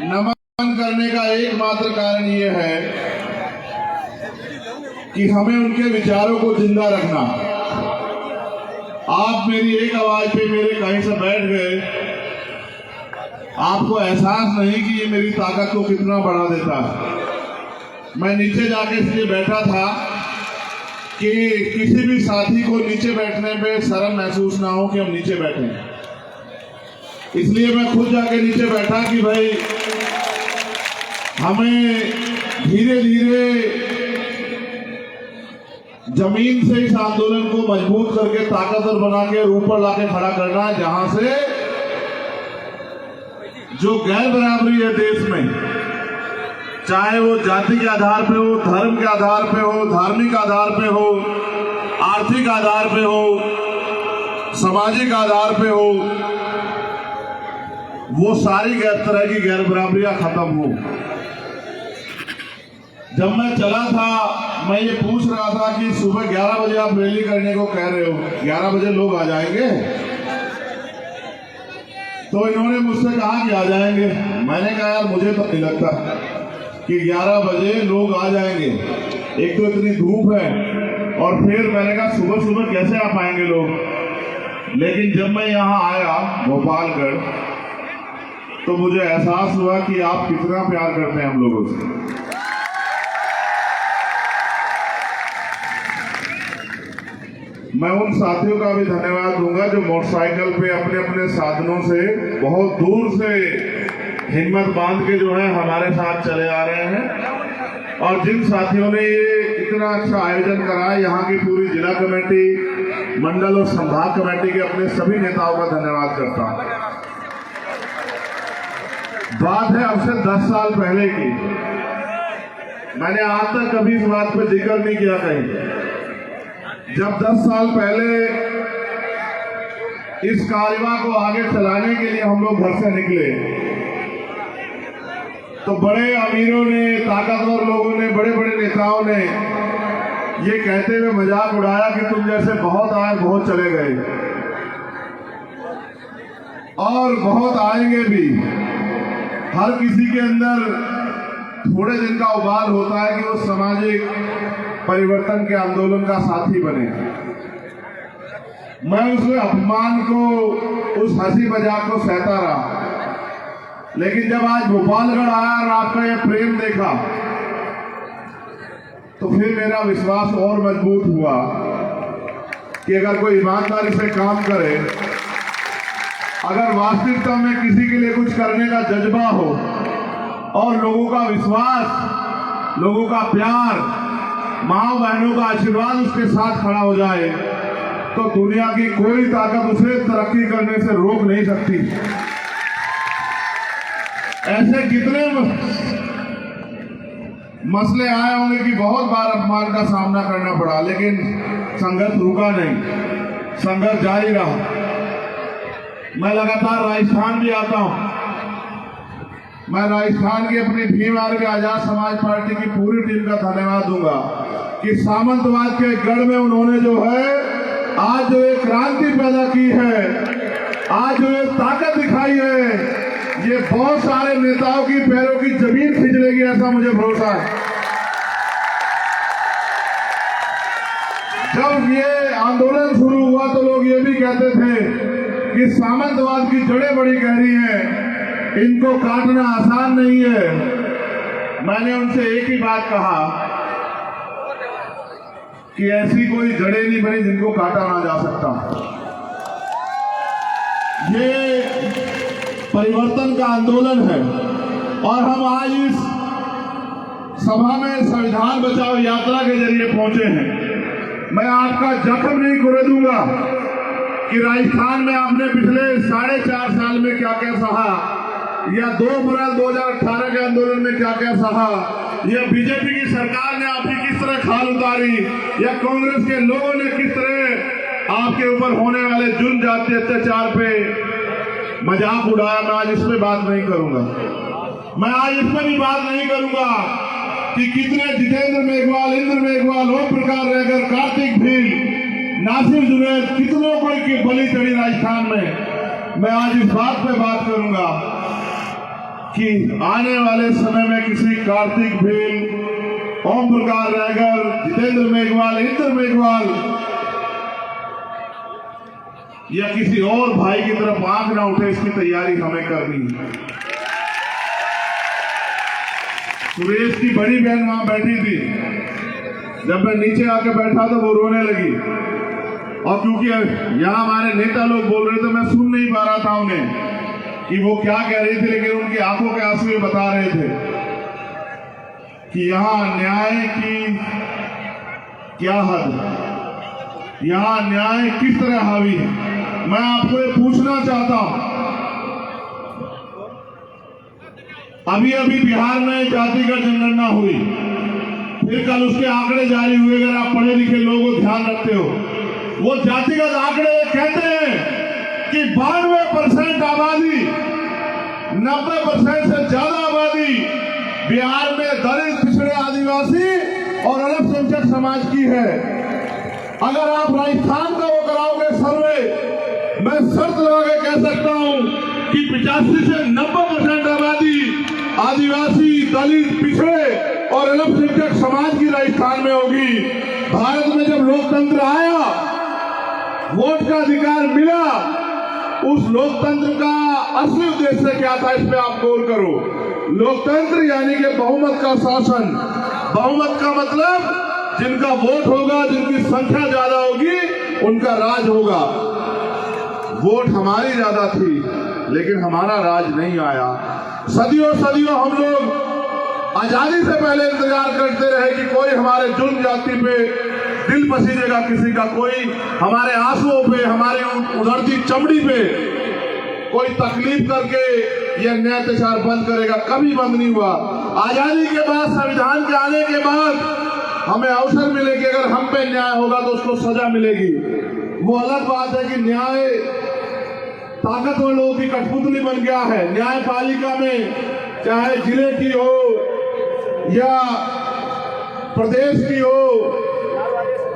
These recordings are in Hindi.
नमन करने का एकमात्र कारण ये है कि हमें उनके विचारों को जिंदा रखना। आप मेरी एक आवाज पे मेरे कहीं से बैठ गए, आपको एहसास नहीं कि ये मेरी ताकत को कितना बढ़ा देता है। मैं नीचे जाके इसलिए बैठा था कि किसी भी साथी को नीचे बैठने पे शर्म महसूस ना हो कि हम नीचे बैठे। इसलिए मैं खुद जाके नीचे बैठा कि भाई हमें धीरे धीरे जमीन से इस आंदोलन को मजबूत करके ताकतवर बना के ऊपर लाके खड़ा करना है, जहां से जो गैर बराबरी है देश में, चाहे वो जाति के आधार पे हो, धर्म के आधार पे हो, धार्मिक आधार पे हो, आर्थिक आधार पे हो, सामाजिक आधार पे हो, वो सारी तरह की गैर बराबरियां खत्म हो। जब मैं चला था, मैं ये पूछ रहा था कि सुबह 11 बजे आप रैली करने को कह रहे हो, 11 बजे लोग आ जाएंगे? तो इन्होंने मुझसे कहा कि आ जाएंगे। मैंने कहा यार मुझे तो नहीं लगता कि 11 बजे लोग आ जाएंगे, एक तो इतनी धूप है, और फिर मैंने कहा सुबह सुबह कैसे आ पाएंगे लोग। लेकिन जब मैं यहाँ आया भोपालगढ़, तो मुझे एहसास हुआ कि आप कितना प्यार करते हैं हम लोगों से। मैं उन साथियों का भी धन्यवाद दूंगा जो मोटरसाइकिल पे अपने अपने साधनों से बहुत दूर से हिम्मत बांध के जो है हमारे साथ चले आ रहे हैं, और जिन साथियों ने ये इतना अच्छा आयोजन करा है, यहाँ की पूरी जिला कमेटी, मंडल और संभाग कमेटी के अपने सभी नेताओं का धन्यवाद करता हूँ। बात है अब से 10 साल पहले की। मैंने आज तक कभी इस बात पर जिक्र नहीं किया कहीं। जब 10 साल पहले इस कार्यवा को आगे चलाने के लिए हम लोग घर से निकले, तो बड़े अमीरों ने, ताकतवर लोगों ने, बड़े बड़े नेताओं ने ये कहते हुए मजाक उड़ाया कि तुम जैसे बहुत आए बहुत चले गए, और बहुत आएंगे भी। हर किसी के अंदर थोड़े दिन का उबाल होता है कि वो सामाजिक परिवर्तन के आंदोलन का साथी बने। मैं उस अपमान को, उस हंसी मजाक को सहता रहा, लेकिन जब आज भोपालगढ़ आया और आपका यह प्रेम देखा, तो फिर मेरा विश्वास और मजबूत हुआ कि अगर कोई ईमानदारी से काम करे, अगर वास्तविकता में किसी के लिए कुछ करने का जज्बा हो, और लोगों का विश्वास, लोगों का प्यार, माँ बहनों का आशीर्वाद उसके साथ खड़ा of जाए, तो दुनिया की कोई ताकत उसे तरक्की करने से रोक नहीं सकती। ऐसे कितने मसले आए होंगे कि बहुत बार अपमान का सामना करना पड़ा, लेकिन संघर्ष रुका नहीं, संघर्ष जारी रहा। मैं लगातार राजस्थान भी आता हूं। मैं राजस्थान की अपनी भीम आर्मी आजाद समाज पार्टी की पूरी टीम का धन्यवाद दूंगा कि सामंतवाद के गढ़ में उन्होंने जो है आज जो एक क्रांति पैदा की है, आज जो एक ताकत दिखाई है, ये बहुत सारे नेताओं की पैरों की जमीन खींच लेगी, ऐसा मुझे भरोसा है। जब ये आंदोलन शुरू हुआ तो लोग ये भी कहते थे कि सामंतवाद की जड़ें बड़ी गहरी हैं, इनको काटना आसान नहीं है। मैंने उनसे एक ही बात कहा कि ऐसी कोई जड़ें नहीं बनी जिनको काटा ना जा सकता। ये परिवर्तन का आंदोलन है, और हम आज इस सभा में संविधान बचाओ यात्रा के जरिए पहुंचे हैं। मैं आपका जख्म नहीं खुरेदूंगा कि राजस्थान में आपने पिछले 4.5 साल में क्या क्या सहा, या 2 अप्रैल 2018 के आंदोलन में क्या क्या सहा, या बीजेपी की सरकार ने आपकी किस तरह खाल उतारी, या कांग्रेस के लोगों ने किस तरह आपके ऊपर होने वाले जुल्म जाति अत्याचार पे मजाक उड़ाया। मैं आज इस पे बात नहीं करूंगा। मैं आज इस पे भी बात नहीं करूंगा कि कितने जितेंद्र मेघवाल, इंद्र मेघवाल, ओम प्रकाश रहगर, कार्तिक भील, नासिर जुनैद, कितनों को की बलि चढ़ी राजस्थान में। मैं आज इस बात पे बात करूंगा कि आने वाले समय में किसी कार्तिक भेल, ओम प्रकाश रायगर, जितेंद्र मेघवाल, इंद्र मेघवाल या किसी और भाई की तरफ आंख ना उठे, इसकी तैयारी हमें करनी है। सुरेश की बड़ी बहन वहां बैठी थी, जब मैं नीचे आके बैठा तो वो रोने लगी, और क्योंकि यहाँ हमारे नेता लोग बोल रहे थे, मैं सुन नहीं पा रहा था उन्हें कि वो क्या कह रही थी, लेकिन उनकी आंखों के आंसू ये बता रहे थे कि यहाँ न्याय की क्या हद है, यहाँ न्याय किस तरह हावी है। मैं आपको ये पूछना चाहता हूं, अभी अभी बिहार में जातिगत जनगणना हुई, फिर कल उसके आंकड़े जारी हुए। अगर आप पढ़े लिखे लोगों को ध्यान रखते हो, वो जातिगत आंकड़े कहते हैं कि 92% आबादी, 90% से ज्यादा आबादी बिहार में दलित, पिछड़े, आदिवासी और अल्पसंख्यक समाज की है। अगर आप राजस्थान का वो कराओगे सर्वे, मैं शर्त लगा के कह सकता हूं कि 85 से 90% आबादी आदिवासी, दलित, पिछड़े और अल्पसंख्यक समाज की राजस्थान में होगी। भारत में जब लोकतंत्र आया, वोट का अधिकार मिला, उस लोकतंत्र का असली उद्देश्य क्या था, इस पे आप गौर करो। लोकतंत्र यानी कि बहुमत का शासन। बहुमत का मतलब जिनका वोट होगा, जिनकी संख्या ज्यादा होगी, उनका राज होगा। वोट हमारी ज्यादा थी, लेकिन हमारा राज नहीं आया। सदियों सदियों हम लोग आजादी से पहले इंतजार करते रहे कि कोई हमारे जुल्म जाति पे दिल पसीजेगा किसी का, कोई हमारे आंसुओं पे, हमारी उधड़ती चमड़ी पे कोई तकलीफ करके यह न्याय अत्याचार बंद करेगा। कभी बंद नहीं हुआ। आजादी के बाद, संविधान के आने के बाद हमें अवसर मिले कि अगर हम पे न्याय होगा तो उसको सजा मिलेगी। वो अलग बात है कि न्याय ताकतवर लोगों की कठपुतली बन गया है। न्यायपालिका में चाहे जिले की हो या प्रदेश की हो,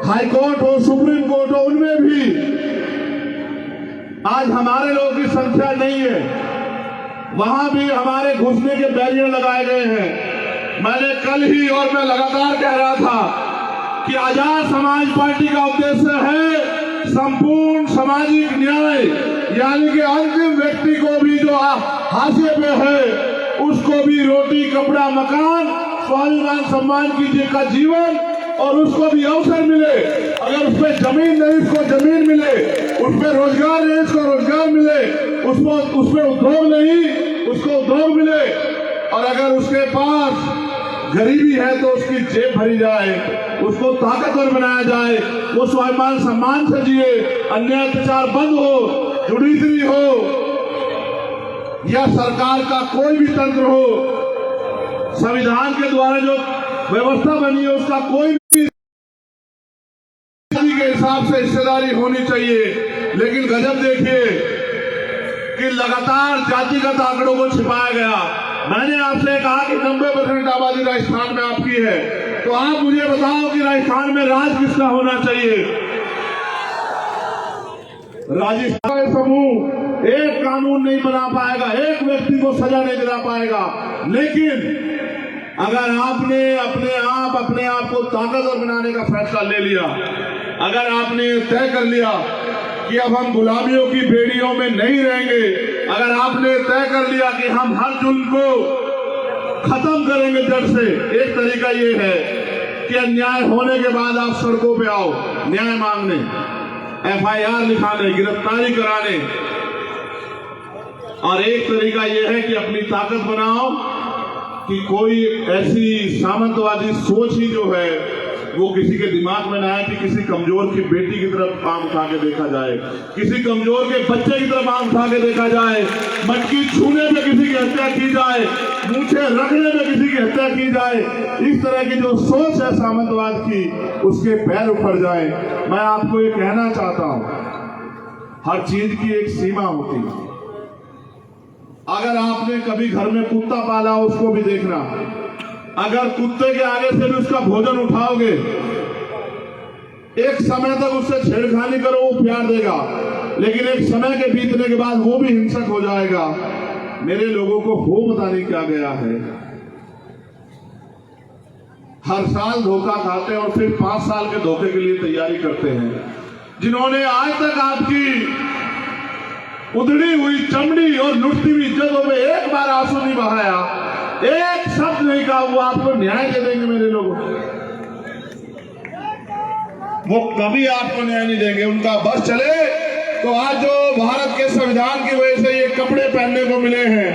हाईकोर्ट हो, सुप्रीम कोर्ट हो, उनमें भी आज हमारे लोगों की संख्या नहीं है। वहां भी हमारे घुसने के बैरियर लगाए गए हैं। मैंने कल ही और मैं लगातार कह रहा था कि आजाद समाज पार्टी का उद्देश्य है संपूर्ण सामाजिक न्याय, यानी कि अंतिम व्यक्ति को भी जो हाशिए पे है उसको भी रोटी, कपड़ा, मकान, स्वाभिमान, सम्मान का जीवन, और उसको भी अवसर मिले। अगर उस पर जमीन नहीं, उसको जमीन मिले। उस पर रोजगार नहीं, उसको रोजगार मिले। उस पर उद्योग नहीं, उसको उद्योग मिले। और अगर उसके पास गरीबी है तो उसकी जेब भरी जाए, उसको ताकतवर बनाया जाए, वो स्वाभिमान सम्मान से जिए, अन्याय अत्याचार बंद हो, जुडिशरी हो या सरकार का कोई भी तंत्र हो, संविधान के द्वारा जो व्यवस्था बनी है उसका कोई भी के हिसाब से हिस्सेदारी होनी चाहिए। लेकिन गजब देखिए कि लगातार जातिगत आंकड़ों को छिपाया गया। मैंने आपसे कहा कि 90% आबादी राजस्थान में आपकी है, तो आप मुझे बताओ कि राजस्थान में राज किसका होना चाहिए। राजस्थान समूह एक कानून नहीं बना पाएगा, एक व्यक्ति को सजा नहीं दिला पाएगा। लेकिन अगर आपने अपने आप को ताकतवर बनाने का फैसला ले लिया, अगर आपने तय कर लिया कि अब हम गुलामियों की बेड़ियों में नहीं रहेंगे, अगर आपने तय कर लिया कि हम हर जुल्म को खत्म करेंगे जड़ से, एक तरीका ये है कि अन्याय होने के बाद आप सड़कों पे आओ न्याय मांगने, FIR लिखाने, गिरफ्तारी कराने। और एक तरीका यह है कि अपनी ताकत बनाओ कि कोई ऐसी सामंतवादी सोच ही जो है वो किसी के दिमाग में ना आए कि किसी कमजोर की बेटी की तरफ आंख उठा के देखा जाए, किसी कमजोर के बच्चे की तरफ आंख उठा के देखा जाए, मटकी छूने में किसी की हत्या की जाए, मूछे रखने में किसी की हत्या की जाए। इस तरह की जो सोच है सामंतवाद की, उसके पैर उखड़ जाए। मैं आपको ये कहना चाहता हूं, हर चीज की एक सीमा होती है। अगर आपने कभी घर में कुत्ता पाला, उसको भी देखना। अगर कुत्ते के आगे से भी उसका भोजन उठाओगे, एक समय तक उससे छेड़खानी करो, वो प्यार देगा, लेकिन एक समय के बीतने के बाद वो भी हिंसक हो जाएगा। मेरे लोगों को हो पता नहीं क्या गया है। हर साल धोखा खाते हैं और फिर 5 साल के धोखे के लिए तैयारी करते हैं। जिन्होंने आज तक आपकी उधड़ी हुई चमड़ी और लुटती हुई इज्जतों में एक बार आंसू नहीं बहाया, एक शब्द नहीं कहा, वो आपको न्याय दे देंगे मेरे लोगों। वो कभी आपको न्याय नहीं देंगे। उनका बस चले तो आज जो भारत के संविधान की वजह से ये कपड़े पहनने को मिले हैं,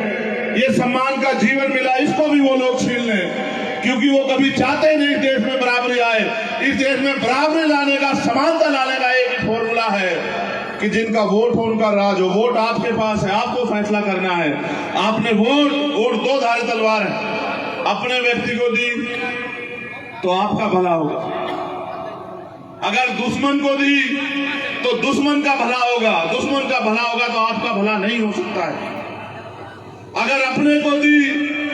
ये सम्मान का जीवन मिला, इसको भी वो लोग छीन लें, क्योंकि वो कभी चाहते नहीं इस देश में बराबरी आए। इस देश में बराबरी लाने का, समानता लाने का एक फॉर्मूला है कि जिनका वोट हो उनका राज हो। वोट आपके पास है, आपको फैसला करना है। आपने वोट दो धारी तलवार है, अपने व्यक्ति को दी तो आपका भला होगा, अगर दुश्मन को दी तो दुश्मन का भला होगा, दुश्मन का भला होगा तो आपका भला नहीं हो सकता है। अगर अपने को दी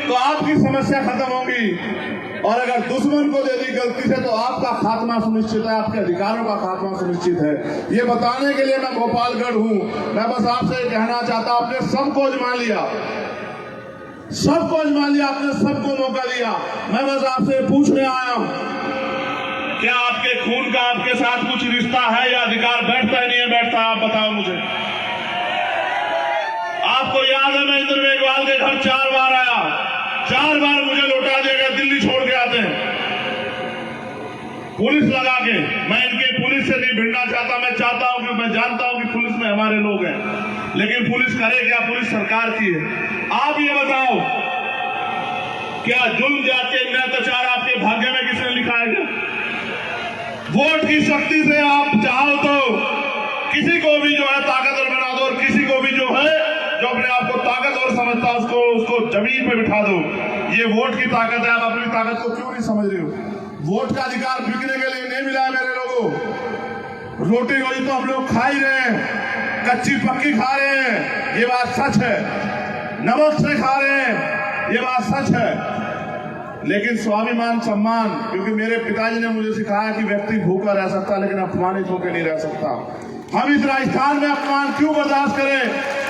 तो आपकी समस्या खत्म होगी, और अगर दुश्मन को दे दी गलती से तो आपका खात्मा सुनिश्चित है, आपके अधिकारों का खात्मा सुनिश्चित है। ये बताने के लिए मैं गोपालगढ़ हूं। मैं बस आपसे कहना चाहता हूं, आपने सबको आजमा लिया, सबको आजमा लिया, आपने सबको मौका दिया। मैं बस आपसे पूछने आया हूं, क्या आपके खून का आपके साथ कुछ रिश्ता है या अधिकार बैठता है नहीं है बैठता? आप बताओ मुझे। आपको याद है मैं इंद्र मेघवाल के घर 4 बार आया, 4 बार मुझे लौटा दिया गया, दिल्ली छोड़ के आते हैं पुलिस लगा के। मैं इनके पुलिस से नहीं भिड़ना चाहता, मैं चाहता हूं कि मैं जानता हूं कि पुलिस में हमारे लोग हैं, लेकिन पुलिस करे क्या? पुलिस सरकार की है। आप ये बताओ, क्या जुल्म जाति अत्याचार आपके भाग्य में किसने लिखा है क्या? वोट की शक्ति से आप चाहो तो किसी को भी जो है ताकतवर बना दो, और किसी को भी जो है जो अपने आप को ताकतवर समझता है उसको जमीन पे बिठा दो। ये वोट की ताकत है। आप अपनी ताकत को क्यों नहीं समझ रहे हो? वोट का अधिकार बिकने के लिए नहीं मिला है मेरे लोगों। रोटी रोटी तो हम लोग खा ही रहे हैं, कच्ची पक्की खा रहे हैं, ये बात सच है। नमक से खा रहे हैं, ये बात सच है। लेकिन स्वाभिमान, सम्मान, क्योंकि मेरे पिताजी ने मुझे सिखाया कि व्यक्ति भूखा रह सकता लेकिन अपमानित होकर नहीं रह सकता। हम इस राजस्थान में अपमान क्यों बर्दाश्त करें?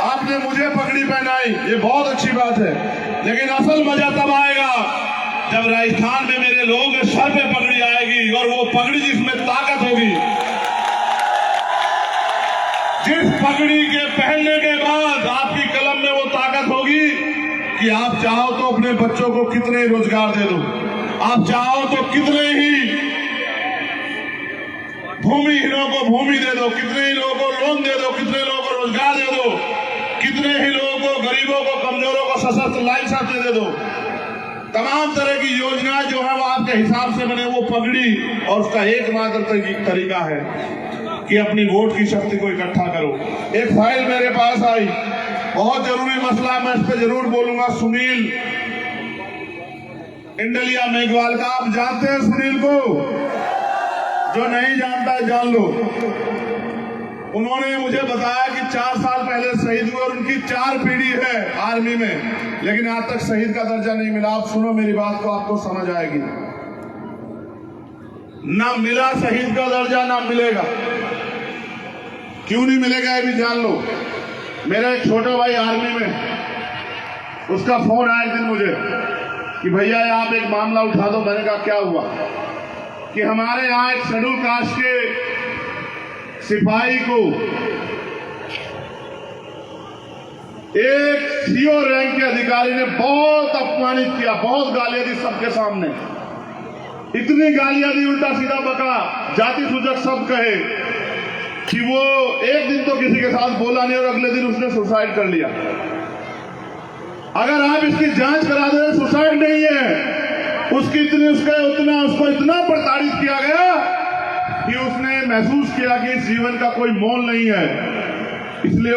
आपने मुझे पगड़ी पहनाई, ये बहुत अच्छी बात है, लेकिन असल मजा तब आएगा जब राजस्थान में मेरे लोग सर पे पगड़ी आएगी, और वो पगड़ी जिसमें ताकत होगी, जिस पगड़ी के पहनने के बाद आपकी कलम में वो ताकत होगी कि आप चाहो तो अपने बच्चों को कितने रोजगार दे दो, आप चाहो तो कितने ही भूमिहीनों को भूमि दे दो, कितने ही लोगों को लोन दे दो, कितने लोगों को रोजगार दे दो, कितने ही लोगों को, गरीबों को, कमजोरों को सशस्त्र लाइसेंस दे दो। तमाम तरह की योजनाएं जो है वो आपके हिसाब से बने। वो पगड़ी और उसका एकमात्र तरीका है कि अपनी वोट की शक्ति को इकट्ठा करो। एक फाइल मेरे पास आई, बहुत जरूरी मसला, मैं इस पर जरूर बोलूंगा। सुनील इंडलिया मेघवाल का, आप जानते हैं सुनील को? जो नहीं जानता है जान लो। उन्होंने मुझे बताया कि 4 साल पहले शहीद हुए और उनकी 4 पीढ़ी है आर्मी में, लेकिन आज तक शहीद का दर्जा नहीं मिला। आप सुनो मेरी बात को, आपको समझ आएगी। ना मिला शहीद का दर्जा, ना मिलेगा। क्यों नहीं मिलेगा ये भी जान लो। मेरा एक छोटा भाई आर्मी में, उसका फोन आया एक दिन मुझे कि भैया आप एक मामला उठा दो। मैंने कहा क्या हुआ? कि हमारे यहाँ एक शेड्यूल कास्ट के सिपाही को एक सीओ रैंक के अधिकारी ने बहुत अपमानित किया, बहुत गालियां दी सबके सामने। इतनी गालियां दी, उल्टा सीधा बका, जाति सूचक शब्द कहे कि वो एक दिन तो किसी के साथ बोला नहीं और अगले दिन उसने सुसाइड कर लिया। अगर आप इसकी जांच करा दें, सुसाइड नहीं है, उसको इतना प्रताड़ित किया गया कि उसने महसूस किया कि इस जीवन का कोई मोल नहीं है, इसलिए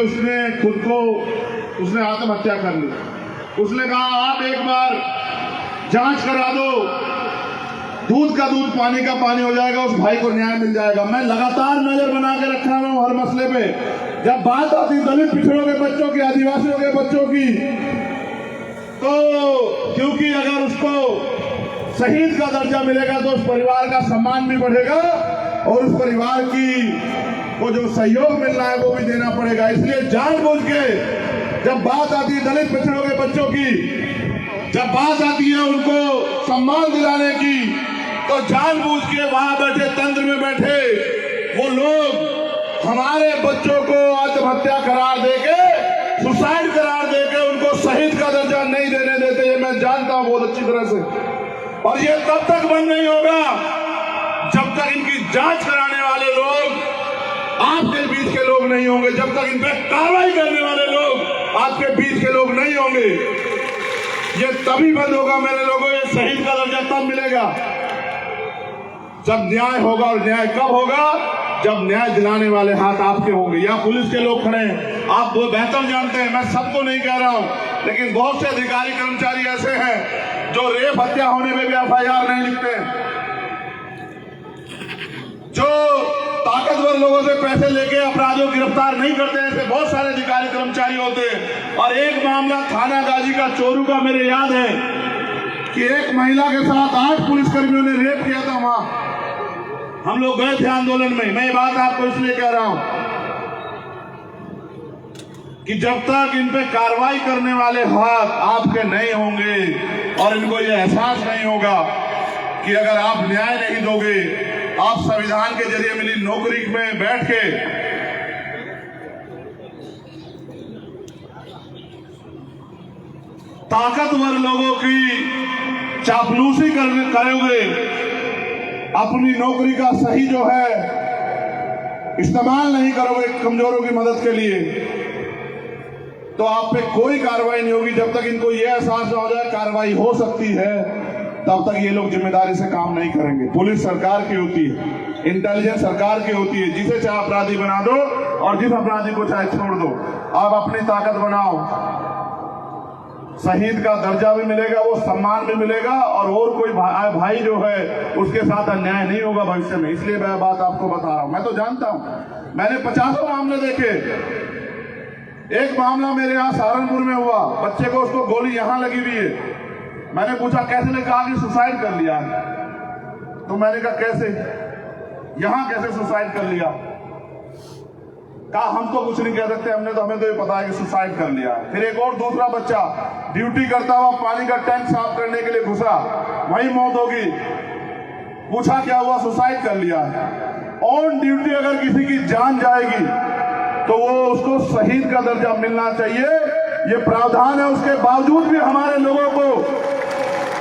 उसने आत्महत्या कर ली। उसने कहा आप एक बार जांच करा दो, दूध का दूध पानी का पानी हो जाएगा, उस भाई को न्याय मिल जाएगा। मैं लगातार नजर बना के रखा हूं हर मसले पे। जब बात आती दलित पिछड़ों के बच्चों की, आदिवासियों के बच्चों की, तो क्योंकि अगर उसको शहीद का दर्जा मिलेगा तो उस परिवार का सम्मान भी बढ़ेगा और उस परिवार की को जो सहयोग मिल रहा है वो भी देना पड़ेगा। इसलिए जानबूझ के जब बात आती है दलित पिछड़ों के बच्चों की, जब बात आती है उनको सम्मान दिलाने की, तो जानबूझ के वहां बैठे तंत्र में बैठे वो लोग हमारे बच्चों को आत्महत्या करार देके, सुसाइड करार देके उनको शहीद का दर्जा नहीं देने देते। ये मैं जानता हूं बहुत अच्छी तरह से। और ये तब तक बंद नहीं होगा जब तक इनकी जांच कराने वाले लोग आपके बीच के लोग नहीं होंगे, जब तक इन पर कार्रवाई करने वाले लोग आपके बीच के लोग नहीं होंगे। ये तभी बंद होगा मेरे लोगों, ये शहीद का दर्जा तब मिलेगा जब न्याय होगा। और न्याय कब होगा? जब न्याय दिलाने वाले हाथ आपके होंगे। या पुलिस के लोग खड़े हैं, आप वो बेहतर जानते हैं, मैं सबको नहीं कह रहा हूं, लेकिन बहुत से अधिकारी कर्मचारी ऐसे हैं जो रेप हत्या होने में भी एफआईआर नहीं लिखते हैं, जो ताकतवर लोगों से पैसे लेके अपराधियों को गिरफ्तार नहीं करते हैं। ऐसे बहुत सारे अधिकारी कर्मचारी होते हैं। और एक मामला थाना गाजी का चोरू का मेरे याद है कि एक महिला के साथ 8 पुलिसकर्मियों ने रेप किया था। वहां हम लोग गए थे आंदोलन में। मैं ये बात आपको इसलिए कह रहा हूं कि जब तक इन पे कार्रवाई करने वाले हाथ आपके नहीं होंगे और इनको ये एहसास नहीं होगा कि अगर आप न्याय नहीं दोगे, आप संविधान के जरिए मिली नौकरी में बैठ के ताकतवर लोगों की चापलूसी करोगे, अपनी नौकरी का सही जो है इस्तेमाल नहीं करोगे कमजोरों की मदद के लिए, तो आप पे कोई कार्रवाई नहीं होगी। जब तक इनको यह एहसास हो जाए कार्रवाई हो सकती है, तब तक ये लोग जिम्मेदारी से काम नहीं करेंगे। पुलिस सरकार की होती है, इंटेलिजेंस सरकार की होती है, जिसे चाहे अपराधी बना दो और जिस अपराधी को चाहे छोड़ दो। आप अपनी ताकत बनाओ, शहीद का दर्जा भी मिलेगा, वो सम्मान भी मिलेगा, और कोई भाई जो है उसके साथ अन्याय नहीं होगा भविष्य में। इसलिए मैं बात आपको बता रहा हूं। मैं तो जानता हूं, मैंने 50 मामले देखे। एक मामला मेरे यहाँ सहारनपुर में हुआ, बच्चे को उसको गोली यहां लगी हुई है। मैंने पूछा कैसे, ने कहा कि सुसाइड कर लिया। तो मैंने कहा कैसे, यहां कैसे सुसाइड कर लिया? कहा हम तो कुछ नहीं कह सकते, हमें तो ये पता है कि सुसाइड कर लिया। फिर एक और दूसरा बच्चा ड्यूटी करता हुआ पानी का टैंक साफ करने के लिए घुसा, वही मौत होगी। पूछा क्या हुआ? सुसाइड कर लिया। ऑन ड्यूटी अगर किसी की जान जाएगी तो वो उसको शहीद का दर्जा मिलना चाहिए, ये प्रावधान है। उसके बावजूद भी हमारे लोगों को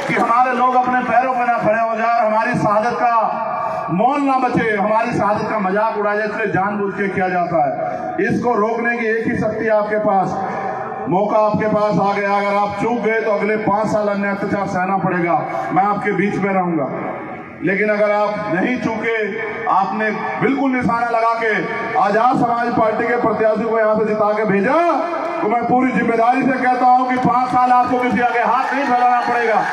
कि हमारे लोग अपने पैरों पर ना खड़े हो जाए, हमारी शहादत का मौन ना बचे, हमारी शहादत का मजाक उड़ाया जाए, इसलिए जानबूझ के किया जाता है। इसको रोकने की एक ही शक्ति आपके पास, मौका आपके पास आ गया। अगर आप चूक गए तो अगले 5 साल अन्य अत्याचार सहना पड़ेगा। मैं आपके बीच में रहूंगा, लेकिन अगर आप नहीं चूके, आपने बिल्कुल निशाना लगा के आजाद समाज पार्टी के प्रत्याशी को यहाँ से जिता के भेजा, तो मैं पूरी जिम्मेदारी से कहता हूं कि 5 साल आपको किसी आगे हाथ नहीं फैलाना पड़ेगा।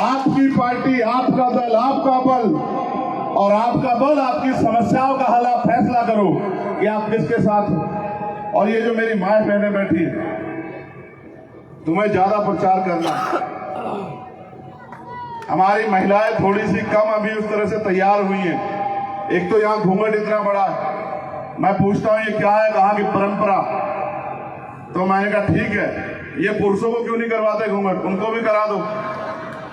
आपकी पार्टी, आपका दल, आपका बल, और आपका बल आपकी समस्याओं का हल। आप फैसला करो कि आप किसके साथ हो। और ये जो मेरी माए बहनें बैठी है, तुम्हें ज्यादा प्रचार करना, हमारी महिलाएं थोड़ी सी कम अभी उस तरह से तैयार हुई हैं। एक तो यहाँ घूंघट इतना बड़ा है, मैं पूछता हूँ ये क्या है? कहाँ की परंपरा? तो मैंने कहा ठीक है, ये पुरुषों को क्यों नहीं करवाते घूंघट, उनको भी करा दो।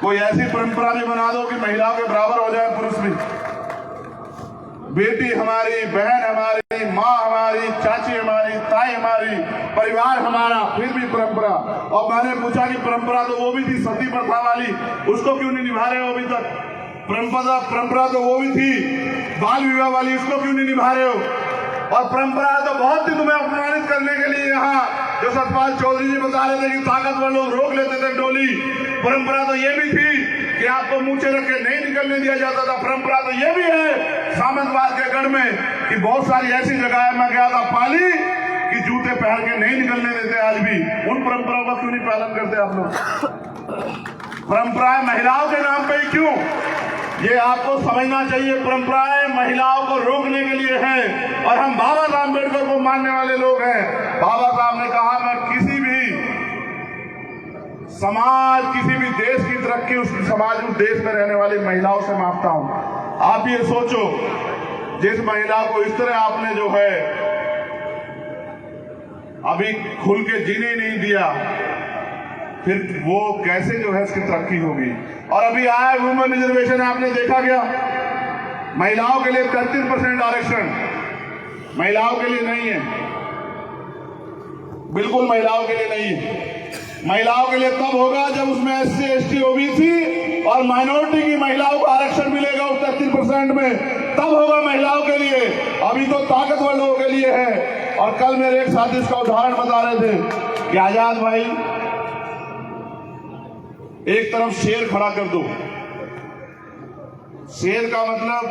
कोई ऐसी परंपरा भी बना दो कि महिलाओं के बराबर हो जाए पुरुष भी। बेटी हमारी, बहन हमारी, माँ हमारी, चाची हमारी, ताई हमारी, परिवार हमारा, फिर भी परंपरा। और मैंने पूछा कि परंपरा तो वो भी थी सती प्रथा वाली, उसको क्यों नहीं निभा रहे हो अभी तक? परंपरा तो वो भी थी बाल विवाह वाली, उसको क्यों नहीं निभा रहे हो? और परंपरा तो बहुत थी तुम्हें अपमानित करने के लिए। यहाँ जो सतपाल चौधरी जी बता रहे थे कि ताकतवर लोग रोक लेते थे डोली, परंपरा तो ये भी थी कि आपको मूंछें रख के नहीं निकलने दिया जाता था। परंपरा तो ये भी है सामंतवाद के गढ़ में कि बहुत सारी ऐसी जगह मैं गया था पाली कि जूते पहन के नहीं निकलने देते आज भी। उन परंपराओं का क्यों नहीं पालन करते आप लोग? परंपराएं महिलाओं के नाम पे ही क्यों? ये आपको समझना चाहिए। परंपराएं महिलाओं को रोकने के लिए है, और हम बाबा साहब अम्बेडकर को मानने वाले लोग हैं। बाबा साहब ने कहा मैं किसी भी समाज, किसी भी देश की तरक्की उस समाज, उस देश में रहने वाली महिलाओं से मापता हूं। आप ये सोचो, जिस महिला को इस तरह आपने जो है अभी खुल के जीने नहीं दिया, फिर वो कैसे जो है इसकी तरक्की होगी। और अभी आया वुमेन रिजर्वेशन, आपने देखा गया, महिलाओं के लिए 33% आरक्षण महिलाओं के लिए नहीं है, बिल्कुल महिलाओं के लिए नहीं है। महिलाओं के लिए तब होगा जब उसमें SC, ST, OBC और माइनॉरिटी की महिलाओं को आरक्षण मिलेगा उस 33% में, तब होगा महिलाओं के लिए। अभी तो ताकतवर लोगों के लिए है। और कल मेरे एक साथी इसका उदाहरण बता रहे थे कि आजाद भाई, एक तरफ शेर खड़ा कर दो, शेर का मतलब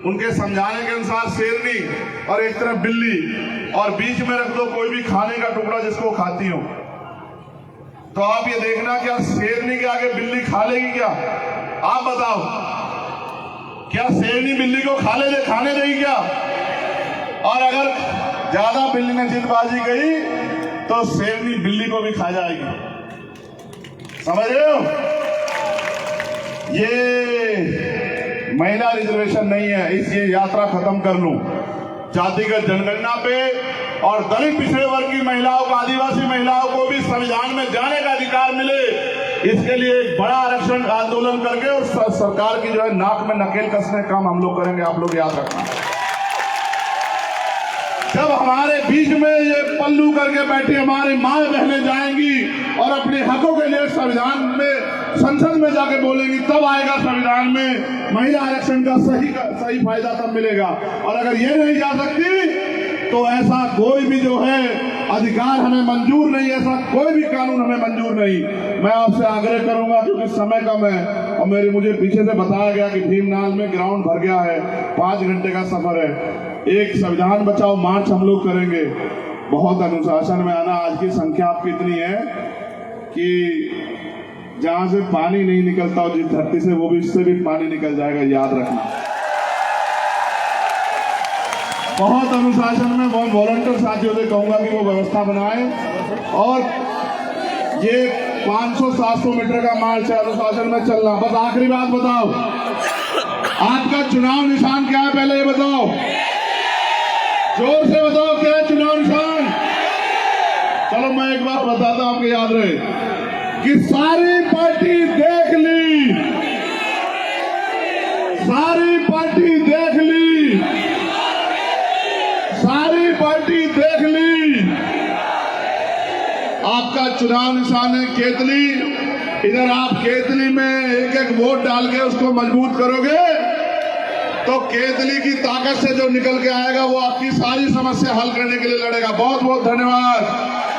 उनके समझाने के अनुसार शेरनी, और एक तरफ बिल्ली, और बीच में रख दो कोई भी खाने का टुकड़ा जिसको खाती हो, तो आप ये देखना क्या शेरनी के आगे बिल्ली खा लेगी क्या? आप बताओ, क्या शेरनी बिल्ली को खाने देगी क्या? और अगर ज्यादा बिल्ली ने जिदबाजी गई तो शेरनी बिल्ली को भी खा जाएगी। समझ रहे हो? ये महिला रिजर्वेशन नहीं है, इसलिए यात्रा खत्म कर लूं। जातिगत जनगणना पे और दलित पिछड़े वर्ग की महिलाओं को, आदिवासी महिलाओं को भी संविधान में जाने का अधिकार मिले, इसके लिए एक बड़ा आरक्षण आंदोलन करके और सरकार की जो है नाक में नकेल कसने का काम हम लोग करेंगे। आप लोग याद रखना, जब हमारे बीच में ये पल्लू करके बैठी हमारी माँ बहनें जाएंगी और अपने हकों के लिए संविधान में, संसद में जाके बोलेंगी, तब आएगा संविधान में महिला आरक्षण का सही फायदा तब मिलेगा। और अगर ये नहीं जा सकती तो ऐसा कोई भी जो है अधिकार हमें मंजूर नहीं, ऐसा कोई भी कानून हमें मंजूर नहीं। मैं आपसे आग्रह करूंगा, क्योंकि समय कम है और मुझे पीछे से बताया गया कि भीमनाल में ग्राउंड भर गया है, 5 घंटे का सफर है। एक संविधान बचाओ मार्च हम लोग करेंगे। बहुत अनुशासन में आना। आज की संख्या आपकी इतनी है कि जहां से पानी नहीं निकलता और जिस धरती से, वो भी इससे भी पानी निकल जाएगा, याद रखना। बहुत अनुशासन में, बहुत वॉलंटियर साथियों से कहूंगा कि वो व्यवस्था बनाए। और ये 500-700 मीटर का मार्च है, अनुशासन में चलना। बस आखिरी बात बताओ, आपका चुनाव निशान क्या है? पहले ये बताओ, जोर से बताओ, क्या है चुनाव निशान? चलो मैं एक बार बताता हूं, आपको याद रहे कि सारी पार्टी देख ली, सारी पार्टी देख ली, सारी पार्टी देख ली। आपका चुनाव निशान है केतली। इधर आप केतली में एक एक वोट डाल के उसको मजबूत करोगे तो केतली की ताकत से जो निकल के आएगा वो आपकी सारी समस्या हल करने के लिए लड़ेगा। बहुत बहुत धन्यवाद।